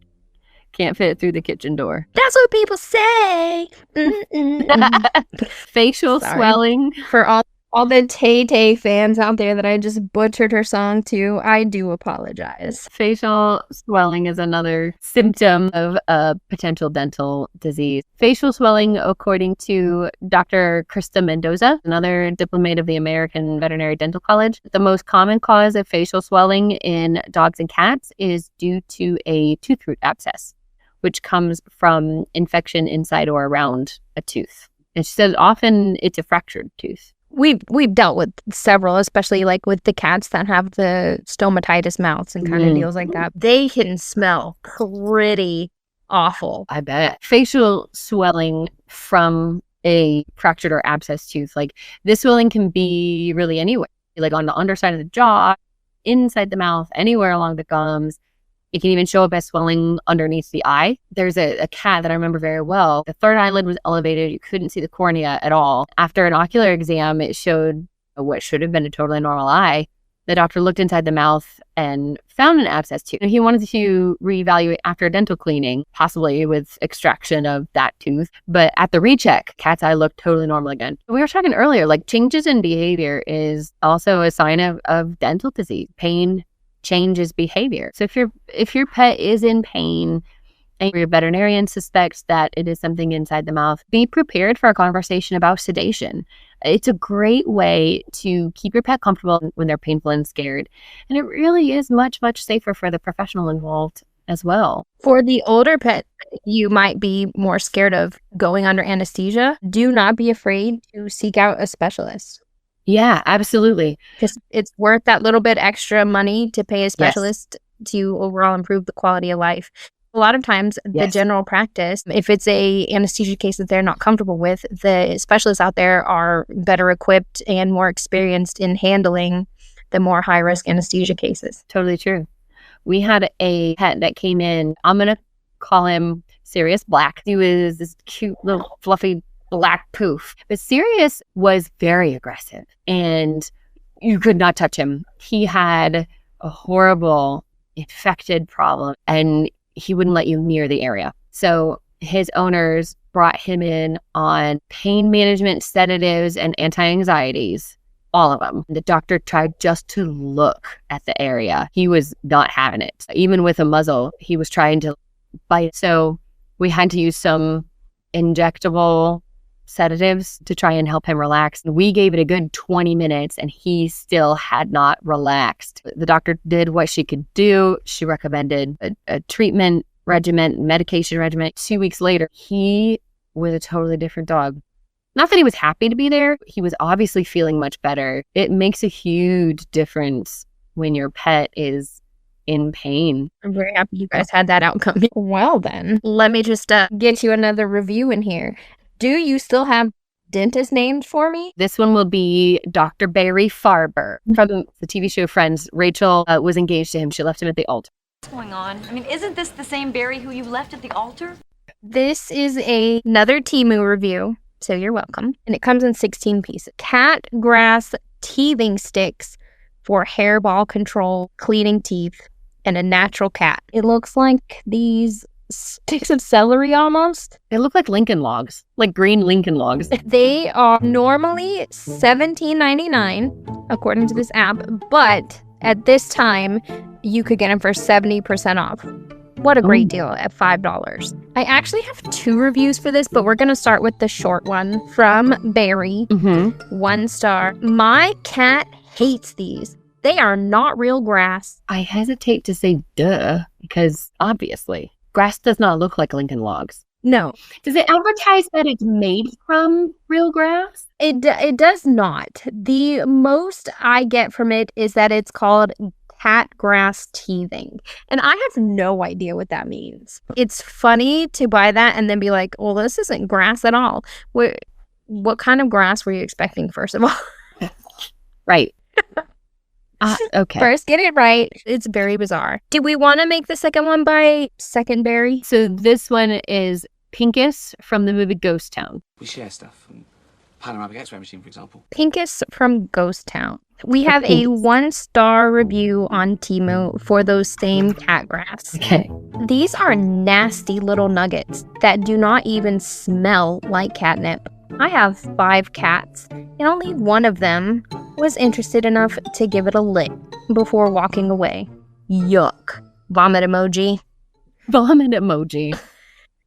Can't fit through the kitchen door. That's what people say. Facial swelling. For all the Tay-Tay fans out there that I just butchered her song to, I do apologize. Facial swelling is another symptom of a potential dental disease. Facial swelling, according to Dr. Krista Mendoza, another diplomate of the American Veterinary Dental College, the most common cause of facial swelling in dogs and cats is due to a tooth root abscess, which comes from infection inside or around a tooth. And she says often it's a fractured tooth. We've dealt with several, especially like with the cats that have the stomatitis mouths and kind of deals like that. They can smell pretty awful. I bet. Facial swelling from a fractured or abscessed tooth, like this swelling can be really anywhere, like on the underside of the jaw, inside the mouth, anywhere along the gums. It can even show up as swelling underneath the eye. There's a cat that I remember very well. The third eyelid was elevated. You couldn't see the cornea at all. After an ocular exam, it showed what should have been a totally normal eye. The doctor looked inside the mouth and found an abscess tooth. He wanted to reevaluate after a dental cleaning, possibly with extraction of that tooth. But at the recheck, cat's eye looked totally normal again. We were talking earlier, like changes in behavior is also a sign of dental disease. Pain changes behavior. So if your pet is in pain and your veterinarian suspects that it is something inside the mouth, be prepared for a conversation about sedation. It's a great way to keep your pet comfortable when they're painful and scared. And it really is much, much safer for the professional involved as well. For the older pet you might be more scared of going under anesthesia, do not be afraid to seek out a specialist. Yeah, absolutely. Because it's worth that little bit extra money to pay a specialist to overall improve the quality of life. A lot of times, the general practice, if it's a anesthesia case that they're not comfortable with, the specialists out there are better equipped and more experienced in handling the more high-risk anesthesia cases. Totally true. We had a pet that came in, I'm going to call him Sirius Black. He was this cute little fluffy black poof. But Sirius was very aggressive and you could not touch him. He had a horrible infected problem and he wouldn't let you near the area. So his owners brought him in on pain management, sedatives, and anti-anxieties, all of them. The doctor tried just to look at the area. He was not having it. Even with a muzzle, he was trying to bite. So we had to use some injectable sedatives to try and help him relax. We gave it a good 20 minutes and he still had not relaxed. The doctor did what she could do. She recommended a treatment regimen, medication regimen. 2 weeks later, he was a totally different dog. Not that he was happy to be there. He was obviously feeling much better. It makes a huge difference when your pet is in pain. I'm very happy you guys had that outcome. Well then, let me just get you another review in here. Do you still have dentist names for me? This one will be Dr. Barry Farber. From the TV show Friends, Rachel was engaged to him. She left him at the altar. What's going on? I mean, isn't this the same Barry who you left at the altar? This is another Temu review, so you're welcome. And it comes in 16 pieces. Cat grass teething sticks for hairball control, cleaning teeth, and a natural cat. It looks like these sticks of celery almost. They look like Lincoln logs, like green Lincoln logs. They are normally $17.99 according to this app, but at this time you could get them for 70% off. What a great deal at $5. I actually have 2 reviews for this, but we're going to start with the short one from Barry. 1 star. My cat hates these. They are not real grass. I hesitate to say duh, because obviously grass does not look like Lincoln logs. No. Does it advertise that it's made from real grass? It does not. The most I get from it is that it's called cat grass teething. And I have no idea what that means. It's funny to buy that and then be like, well, this isn't grass at all. What kind of grass were you expecting, first of all? Right. Okay. First, get it right. It's very bizarre. Do we want to make the second one by Second Barry? So this one is Pincus from the movie Ghost Town. We share stuff. Panoramic X-ray machine, for example. Pincus from Ghost Town. We have a 1-star review on Temu for those same cat grass. Okay. These are nasty little nuggets that do not even smell like catnip. I have 5 cats, and only one of them was interested enough to give it a lick before walking away. Yuck. Vomit emoji. Vomit emoji.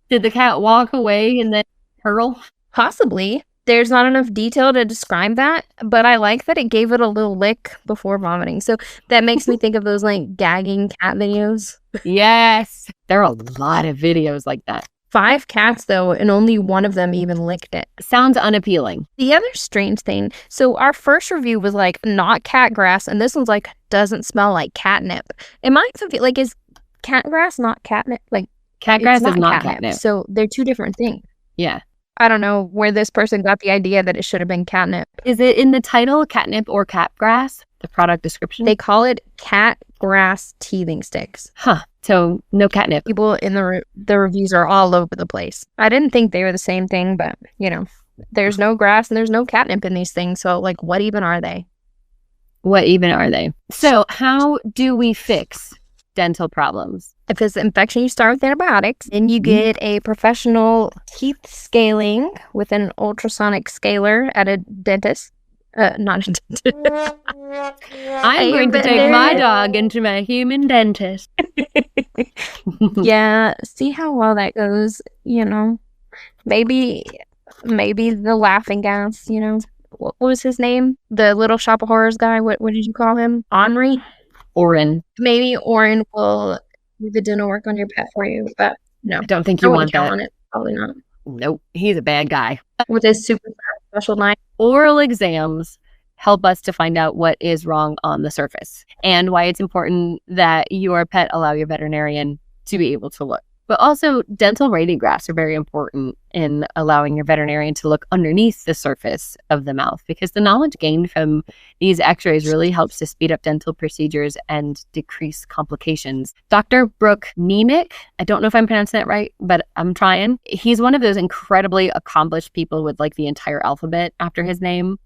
Did the cat walk away and then hurl? Possibly. There's not enough detail to describe that, but I like that it gave it a little lick before vomiting. So that makes me think of those like gagging cat videos. Yes. There are a lot of videos like that. 5 cats, though, and only one of them even licked it. Sounds unappealing. The other strange thing, so our first review was like not cat grass, and this one's like doesn't smell like catnip. Am I confused? Like, is cat grass not catnip? Like, Cat grass is not catnip. So they're two different things. Yeah. I don't know where this person got the idea that it should have been catnip. Is it in the title, catnip or cat grass? The product description? They call it cat grass teething sticks. Huh. So no catnip. People in the reviews are all over the place. I didn't think they were the same thing, but, you know, there's no grass and there's no catnip in these things. So, like, what even are they? What even are they? So how do we fix dental problems? If it's an infection, you start with antibiotics. Then you get a professional teeth scaling with an ultrasonic scaler at a dentist. Not a dentist. I'm going to take my dog into my human dentist. Yeah, see how well that goes, you know. Maybe the laughing gas, you know. What was his name? The Little Shop of Horrors guy. What did you call him? Henri? Oren. Maybe Oren will do the dental work on your pet for you, but no. I don't think you want that. On it. Probably not. Nope. He's a bad guy. With his super special knife. Oral exams help us to find out what is wrong on the surface and why it's important that your pet allow your veterinarian to be able to look. But also, dental radiographs are very important in allowing your veterinarian to look underneath the surface of the mouth, because the knowledge gained from these x-rays really helps to speed up dental procedures and decrease complications. Dr. Brooke Nemec, I don't know if I'm pronouncing that right, but I'm trying. He's one of those incredibly accomplished people with like the entire alphabet after his name.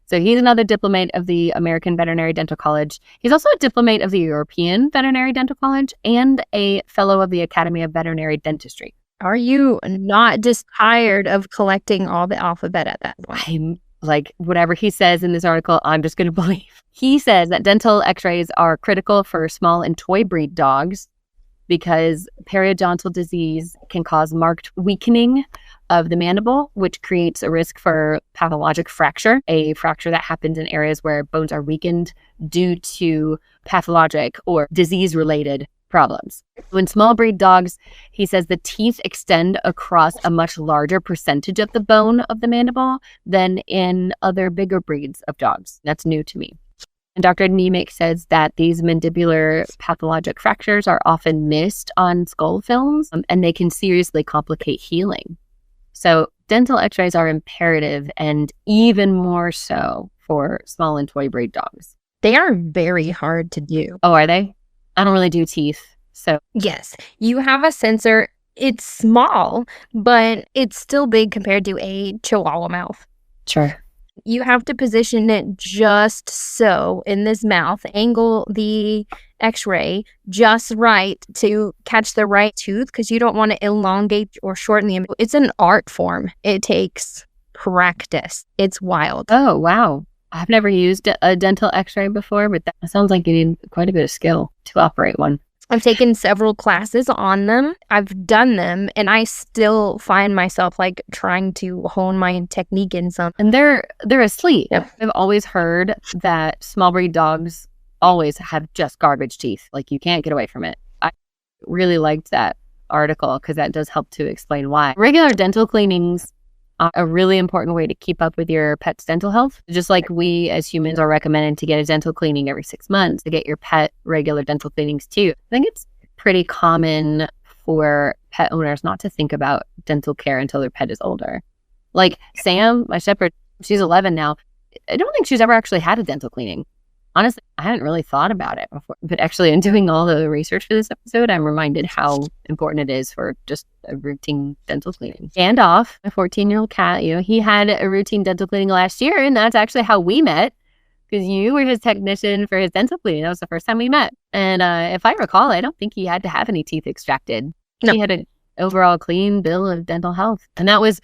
So he's another diplomate of the American Veterinary Dental College. He's also a diplomate of the European Veterinary Dental College and a fellow of the Academy of Veterinary Dentistry. Are you not just tired of collecting all the alphabet at that point? I'm like, whatever he says in this article, I'm just going to believe. He says that dental x-rays are critical for small and toy breed dogs because periodontal disease can cause marked weakening of the mandible, which creates a risk for pathologic fracture, a fracture that happens in areas where bones are weakened due to pathologic or disease-related problems. When small breed dogs, he says the teeth extend across a much larger percentage of the bone of the mandible than in other bigger breeds of dogs. That's new to me. And Dr. Nemec says that these mandibular pathologic fractures are often missed on skull films, and they can seriously complicate healing. So dental x-rays are imperative, and even more so for small and toy breed dogs. They are very hard to do. Oh, are they? I don't really do teeth, so. Yes, you have a sensor. It's small, but it's still big compared to a Chihuahua mouth. Sure. You have to position it just so in this mouth, angle the x-ray just right to catch the right tooth, because you don't want to elongate or shorten the image. It's an art form. It takes practice. It's wild. Oh, wow. I've never used a dental x-ray before, but that sounds like you need quite a bit of skill to operate one. I've taken several classes on them. I've done them, and I still find myself like trying to hone my technique in some. And they're asleep. Yep. I've always heard that small breed dogs always have just garbage teeth. Like, you can't get away from it. I really liked that article because that does help to explain why. Regular dental cleanings are a really important way to keep up with your pet's dental health. Just like we as humans are recommended to get a dental cleaning every 6 months, to get your pet regular dental cleanings too. I think it's pretty common for pet owners not to think about dental care until their pet is older. Like Sam, my shepherd, she's 11 now. I don't think she's ever actually had a dental cleaning. Honestly, I hadn't really thought about it before. But actually, in doing all the research for this episode, I'm reminded how important it is for just a routine dental cleaning. Gandalf, my 14-year-old cat, he had a routine dental cleaning last year, and that's actually how we met, because you were his technician for his dental cleaning. That was the first time we met. And if I recall, I don't think he had to have any teeth extracted. No. He had an overall clean bill of dental health. And that was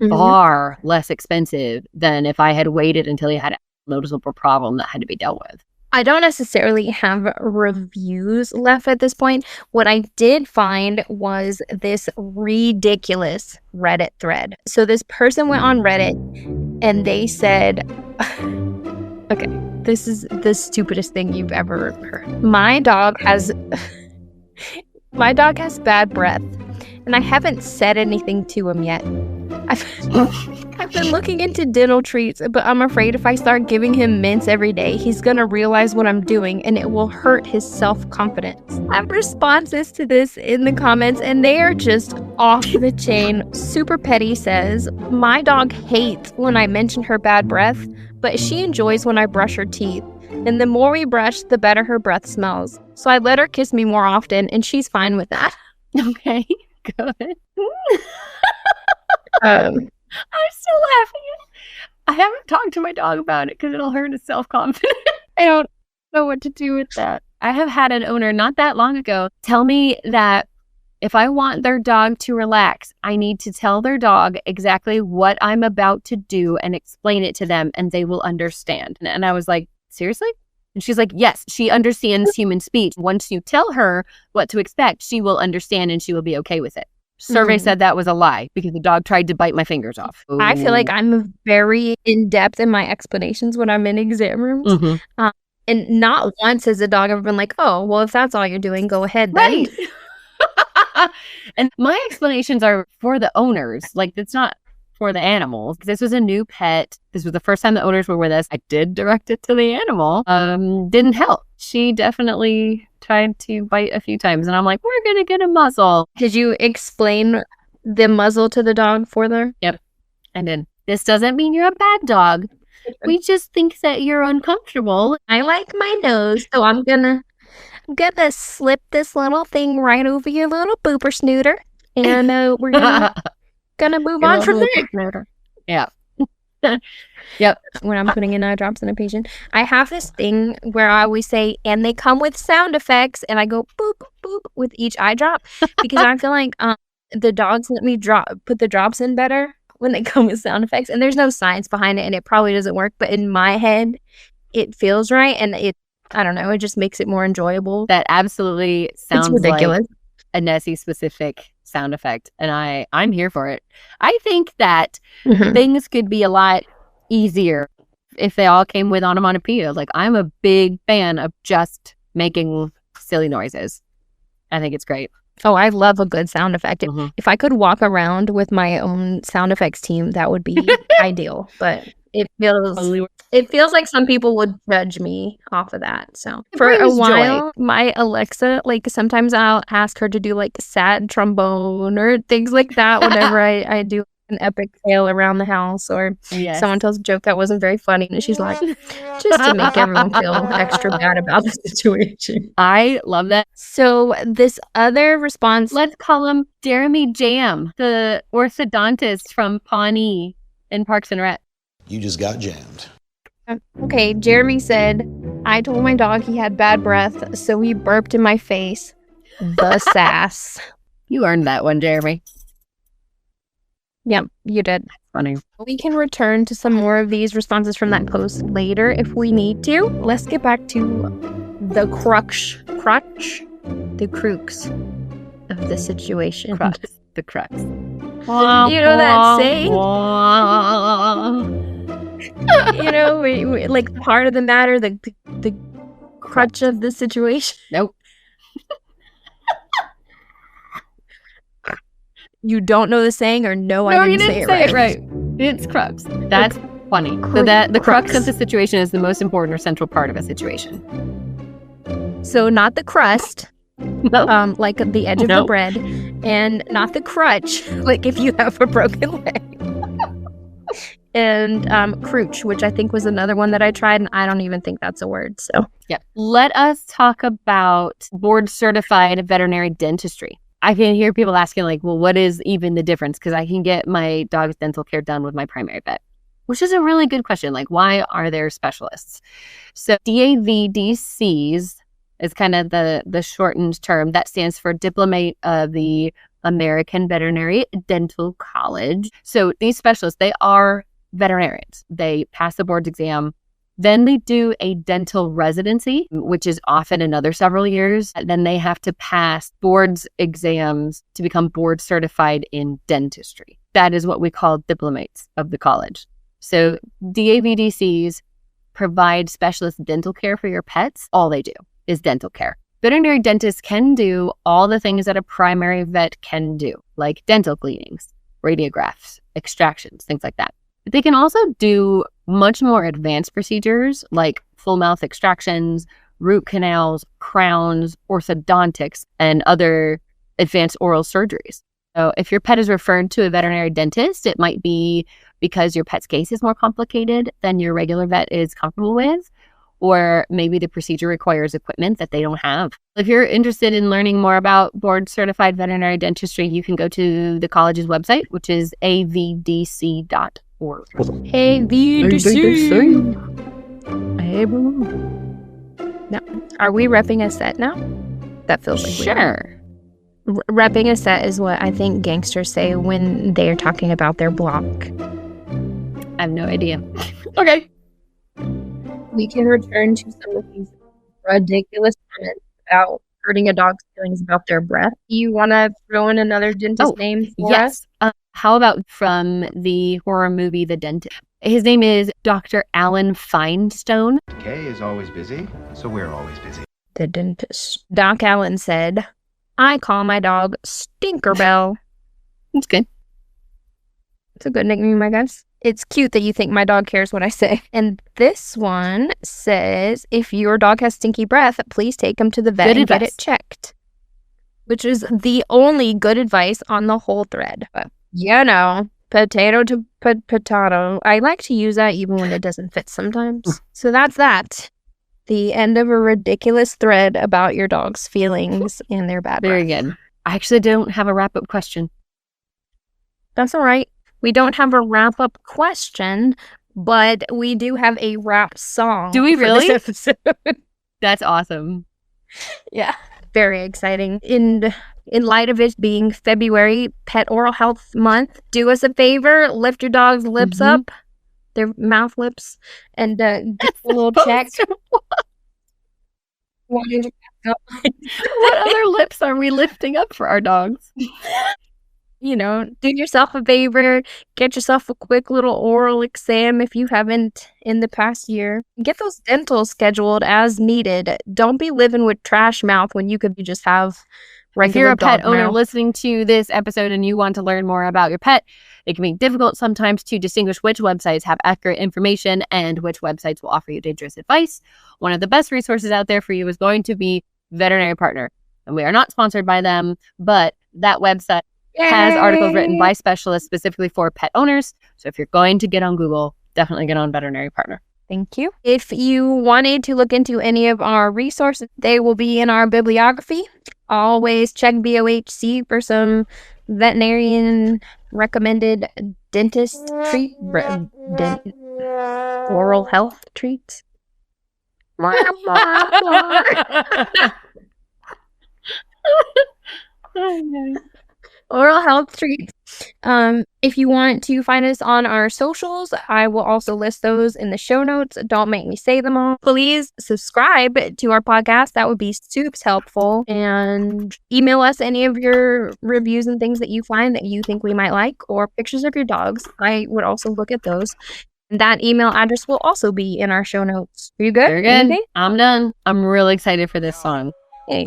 far less expensive than if I had waited until he had a noticeable problem that had to be dealt with. I don't necessarily have reviews left at this point. What I did find was this ridiculous Reddit thread. So this person went on Reddit and they said, okay, this is the stupidest thing you've ever heard. My dog has bad breath, and I haven't said anything to him yet. I've been looking into dental treats, but I'm afraid if I start giving him mints every day, he's gonna realize what I'm doing and it will hurt his self-confidence. I have responses to this in the comments and they are just off the chain. Super Petty says, my dog hates when I mention her bad breath, but she enjoys when I brush her teeth. And the more we brush, the better her breath smells. So I let her kiss me more often and she's fine with that. Okay, good. Um, I'm still laughing. I haven't talked to my dog about it because it'll hurt his self-confidence. I don't know what to do with that. I have had an owner not that long ago tell me that if I want their dog to relax, I need to tell their dog exactly what I'm about to do and explain it to them and they will understand. And I was like, seriously? And she's like, yes, she understands human speech. Once you tell her what to expect, she will understand and she will be okay with it. Survey said that was a lie because the dog tried to bite my fingers off. Ooh. I feel like I'm very in-depth in my explanations when I'm in exam rooms. And not once has a dog ever been like, oh, well, if that's all you're doing, go ahead then. Right. And my explanations are for the owners. Like, it's not for the animals. This was a new pet. This was the first time the owners were with us. I did direct it to the animal. Didn't help. She definitely tried to bite a few times. And I'm like, we're going to get a muzzle. Did you explain the muzzle to the dog for them? Yep. And then, this doesn't mean you're a bad dog. We just think that you're uncomfortable. I like my nose, so I'm gonna slip this little thing right over your little booper snooter. And we're gonna move on from there. Yeah. Yep. When I'm putting in eye drops in a patient, I have this thing where I always say, and they come with sound effects, and I go boop, boop with each eye drop because I feel like the dogs let me put the drops in better when they come with sound effects. And there's no science behind it, and it probably doesn't work, but in my head, it feels right, and I don't know, it just makes it more enjoyable. That absolutely sounds ridiculous. Like a Nessie-specific sound effect, and I'm here for it. I think that things could be a lot easier if they all came with onomatopoeia. Like, I'm a big fan of just making silly noises. I think it's great. Oh, I love a good sound effect. If I could walk around with my own sound effects team, that would be ideal. But it feels like some people would judge me off of that. So for a while, my Alexa, like sometimes I'll ask her to do like sad trombone or things like that whenever I do an epic fail around the house, or someone tells a joke that wasn't very funny and she's like, just to make everyone feel extra bad about the situation. I love that. So this other response, let's call him Jeremy Jam, the orthodontist from Pawnee in Parks and Rec. You just got jammed. Okay, Jeremy said, I told my dog he had bad breath, so he burped in my face. The sass. You earned that one, Jeremy. Yep, you did. Funny. We can return to some more of these responses from that post later if we need to. Let's get back to the crux of the situation. The crux. You know that saying? You know, we, like the heart of the matter, the crutch of the situation. Nope. You don't know the saying, or no, I didn't say it right. It's crux. That's funny. So that the crux of the situation is the most important or central part of a situation. So not the crust, like the edge of the bread, and not the crutch, like if you have a broken leg. And crooch, which I think was another one that I tried, and I don't even think that's a word. So yeah, let us talk about board certified veterinary dentistry. I can hear people asking, like, well, what is even the difference? Because I can get my dog's dental care done with my primary vet, which is a really good question. Like, why are there specialists? So DAVDCs is kind of the shortened term that stands for Diplomate of the American Veterinary Dental College. So these specialists, they are veterinarians. They pass the board's exam. Then they do a dental residency, which is often another several years. Then they have to pass board's exams to become board certified in dentistry. That is what we call diplomates of the college. So DAVDCs provide specialist dental care for your pets. All they do is dental care. Veterinary dentists can do all the things that a primary vet can do, like dental cleanings, radiographs, extractions, things like that. They can also do much more advanced procedures like full mouth extractions, root canals, crowns, orthodontics, and other advanced oral surgeries. So if your pet is referred to a veterinary dentist, it might be because your pet's case is more complicated than your regular vet is comfortable with, or maybe the procedure requires equipment that they don't have. If you're interested in learning more about board-certified veterinary dentistry, you can go to the college's website, which is avdc.org. AVDC. Now, are we repping a set now? That feels like sure. Repping a set is what I think gangsters say when they are talking about their block. I have no idea. Okay. We can return to some of these ridiculous comments about hurting a dog's feelings about their breath. You want to throw in another dentist name for us? How about from the horror movie The Dentist? His name is Dr. Alan Feinstone. Kay is always busy, so we're always busy. The dentist. Doc Allen said, I call my dog Stinkerbell. That's good. It's a good nickname, I guess. It's cute that you think my dog cares what I say. And this one says, if your dog has stinky breath, please take him to the vet and get it checked. Which is the only good advice on the whole thread. But, potato to potato. I like to use that even when it doesn't fit sometimes. So that's that. The end of a ridiculous thread about your dog's feelings and their bad breath. Very good. I actually don't have a wrap-up question. That's all right. We don't have a wrap-up question, but we do have a rap song. Do we really? For this episode. That's awesome. Yeah. Very exciting. In light of it being February, Pet Oral Health Month, do us a favor, lift your dog's lips up, their mouth lips, and give a little check. What other lips are we lifting up for our dogs? Do yourself a favor, get yourself a quick little oral exam if you haven't in the past year. Get those dentals scheduled as needed. Don't be living with trash mouth when you could just have regular. If you're a pet owner mouth. listening to this episode and you want to learn more about your pet, it can be difficult sometimes to distinguish which websites have accurate information and which websites will offer you dangerous advice. One of the best resources out there for you is going to be Veterinary Partner. And we are not sponsored by them, but that website has articles written by specialists specifically for pet owners. So if you're going to get on Google, definitely get on Veterinary Partner. Thank you. If you wanted to look into any of our resources, they will be in our bibliography. Always check VOHC for some veterinarian recommended dentist oral health treats. Oral health treats. If you want to find us on our socials, I will also list those in the show notes. Don't make me say them all. Please subscribe to our podcast. That would be super helpful. And email us any of your reviews and things that you find that you think we might like, or pictures of your dogs. I would also look at those. That email address will also be in our show notes. Are you good? Very good. Anything? I'm done. I'm really excited for this song. Hey,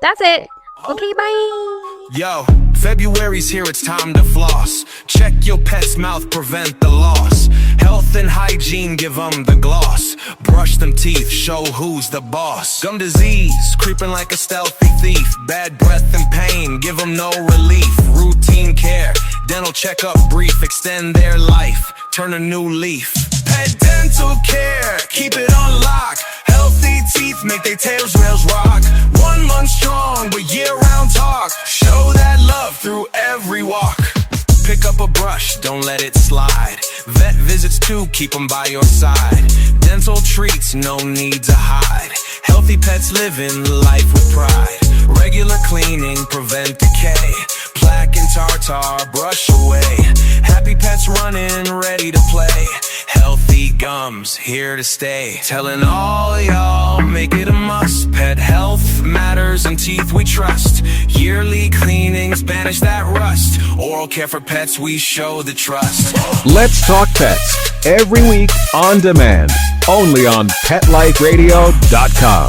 that's it. Okay, bye. Yo, February's here, it's time to floss. Check your pet's mouth, prevent the loss. Health and hygiene, give them the gloss. Brush them teeth, show who's the boss. Gum disease, creeping like a stealthy thief. Bad breath and pain, give them no relief. Routine care, dental checkup brief. Extend their life, turn a new leaf. Pet dental care, keep it on lock. Healthy teeth make their tails rails rock. 1 month strong with year-round talk. Show that love through every walk. Pick up a brush, don't let it slide. Vet visits too, keep them by your side. Dental treats, no need to hide. Healthy pets living life with pride. Regular cleaning, prevent decay. Plaque and tartar, brush away. Happy pets running, ready to play. Healthy gums, here to stay. Telling all y'all, make it a must. Pet health matters and teeth we trust. Yearly cleanings, banish that rust. Oral care for pets, we show the trust. Let's Talk Pets, every week on demand, only on PetLifeRadio.com.